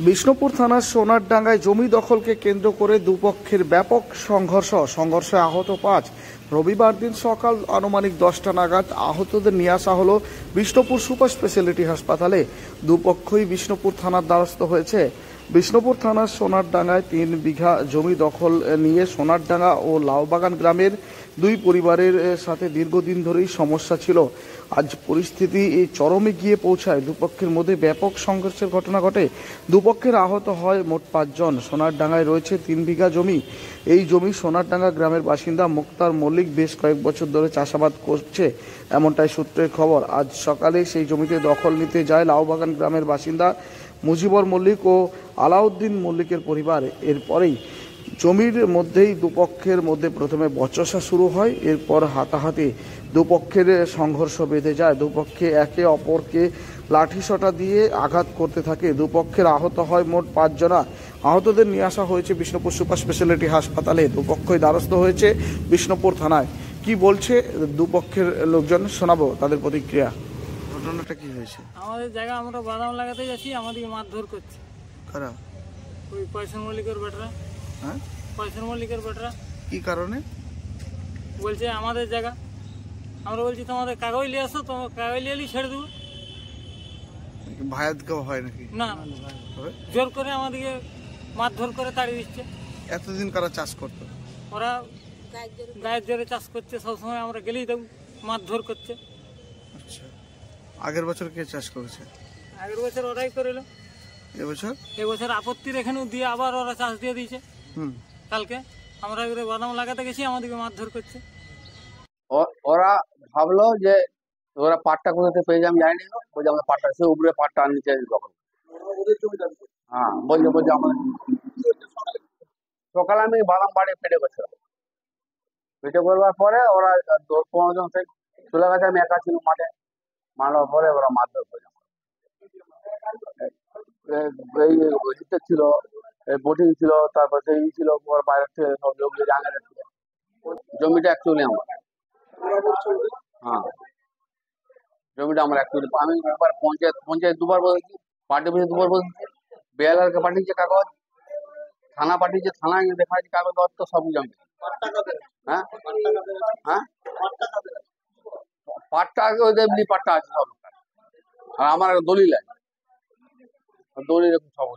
বিষ্ণুপুর থানার সোনারডাঙ্গায় জমি দখলকে কেন্দ্র করে দুপক্ষের ব্যাপক সংঘর্ষে আহত 5। রবিবার দিন সকাল আনুমানিক 10টা নাগাদ আহতদের নিয়ে আসা হলো বিষ্ণুপুর সুপার স্পেশালিটি হাসপাতালে। দুপক্ষই বিষ্ণুপুর থানার দ্বারস্থ হয়েছে। বিষ্ণুপুর থানার সোনারডাঙ্গায় 3 বিঘা জমি দখল নিয়ে সোনারডাঙ্গা ও লাউবাগান গ্রামের দুই পরিবারের সাথে দীর্ঘদিন ধরেই সমস্যা ছিল। আজ পরিস্থিতি চরমে গিয়ে পৌঁছায়, দুপক্ষের মধ্যে ব্যাপক সংঘর্ষের ঘটনা ঘটে। দুপক্ষের আহত হয় মোট 5 জন। সোনারডাঙ্গায় রয়েছে 3 বিঘা জমি। এই জমি সোনারডাঙ্গা গ্রামের বাসিন্দা মুক্তার মল্লিক বেশ কয়েক বছর ধরে চাষাবাদ করছে, এমনটাই সূত্রের খবর। আজ সকালে সেই জমিতে দখল নিতে যায় লাউবাগান গ্রামের বাসিন্দা মুজিবর মল্লিক ও আলাউদ্দিন মল্লিকের পরিবার। এরপরেই জমির মধ্যেই দুপক্ষের মধ্যে প্রথমে বচসা শুরু হয়, এরপর হাতাহাতি, দুপক্ষের সংঘর্ষ বেঁধে যায়। দুপক্ষে একে অপরকে লাঠিসোঁটা দিয়ে আঘাত করতে থাকে। দুপক্ষের আহত হয় মোট 5 জনা। আহতদের নিয়ে আসা হয়েছে বিষ্ণুপুর সুপার স্পেশালিটি হাসপাতালে। দুপক্ষই দ্বারস্থ হয়েছে বিষ্ণুপুর থানায়। কি বলছে দুপক্ষের লোকজন, শোনাবো তাদের প্রতিক্রিয়া। ঘটনাটা কি হয়েছে? আমাদের জায়গা আমরা বাদাম লাগাতে যাচ্ছি, আমাদেরকে মারধর করছে। কারা? ওই পয়সন মল্লিকের বেটরা। হ্যাঁ, পয়সন মল্লিকের বেটরা। কি কারণে? বলছে আমাদের জায়গা। আমরা বলছি তোমাদের কাগজ নিয়ে আসো, তোমার কাগজ নিয়ে ছেড়ে দেবো। ভায়াত কেউ হয় নাকি? না, জোর করে আমাদেরকে মারধর করে তাড়িয়ে দিচ্ছে। এতদিন কারা চাষ করতো? ওরা গায়ের জোরে চাষ করছে, সবসময় আমরা গেলেই দেবো মারধর করছে। আচ্ছা, আগের বছর কে চাষ করেছে? আগের বছর ওরাই করিল। এবছর আপত্তির এখানেও দিয়ে আবার ওরা চাষ দিয়ে দিয়েছে। কালকে আমরা বাদাম লাগাতে গেছি, আমাদেরকে মারধর করছে। ওরা ভাবলো যে ওরা পাটটা কোথাতে পেয়ে যাবে জানি না, বলছে আমাদের পাটটা সে উপরে পাটটা নিচে দখল। হ্যাঁ, বলছে আমাদের সকালে আমি বাদাম বাড়ি পেটে করছিলাম। পেটে করবার পরে ওরা 10-15 জন থেকে চলে গেছে, আমি একা ছিল মাঠে। মারার পরে ওরা মারধর করে ছিল, বোটিং ছিল, তারপর সেই ছিল বাইরের থেকে সব লোক জাঙ্গারে ছিল। জমিটা অ্যাকচুয়ালি আমার। হ্যাঁ, জমিটা আমার অ্যাকচুয়ালি। আমি একবার পঞ্চায়েত 2বার বলেছি, পার্টি অফিসে 2বার বলেছি, বেয়ালারকে পাঠিয়েছে কাগজ, থানা পাঠিয়েছে, থানায় দেখা যাচ্ছে কাগজ দত্ত সব জমি। হ্যাঁ হ্যাঁ, পাটটা আগে ওই এমনি পাটটা আছে সব, আর আমার দলিল আছে, দলিল সব